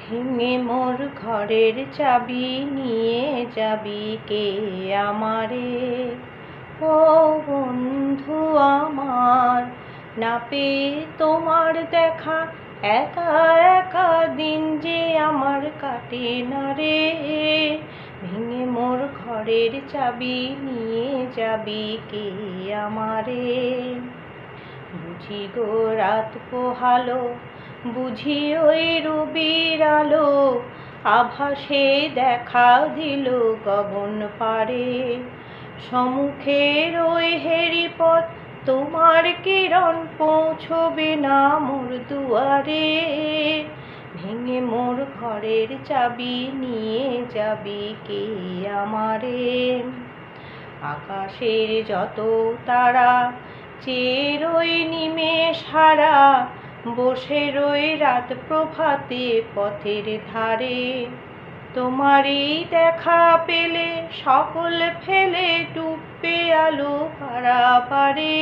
ভেঙে মোর ঘরের চাবি নিয়ে যাবি কে আমারে? ও বন্ধু আমার, না পেয়ে তোমার দেখা একা একা দিন যে আমার কাটে না রে। ভেঙে মোর ঘরের চাবি নিয়ে যাবি কে আমারে? বুঝি গো রাত পোহালো, বুঝি ওই রবির আলো, আভাসে দেখা দিল গগন পারে। সম্মুখের ওই হেরিপথ তোমার কিরণ পৌঁছবে না মোর দুয়ারে। ভেঙে মোর ঘরের চাবি নিয়ে যাবি কে আমারে? আকাশের যত তারা চেয়ে রই নিমেষ হারা, বসে রই রাত প্রভাতে পথের ধারে। তোমারই দেখা পেলে সকল ফেলে ডুববে আলো পারাবারে।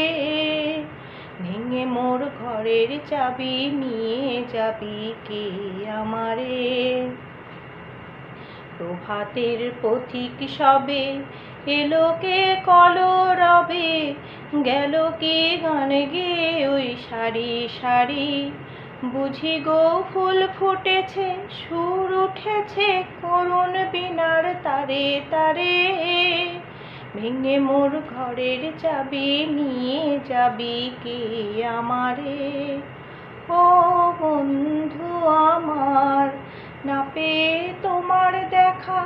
ভেঙে মোর ঘরের চাবি নিয়ে যাবি কে আমারে? প্রভাতের পথিক সবে এলো কে কলরবে, গেল কে গান গেয়ে ওই সারি সারি। বুঝি গো ফুল ফুটেছে, সুর উঠেছে করুণ বীণার তারে তারে। ভেঙে মোর ঘরের চাবি নিয়ে যাবি কে আমারে? ও বন্ধু আমার, না পেয়ে তোমার দেখা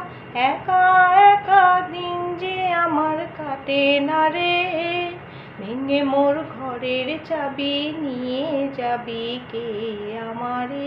একা একা দিন যে আমার কাটে না রে। ভেঙে মোর ঘরের চাবি নিয়ে যাবি কে আমারে?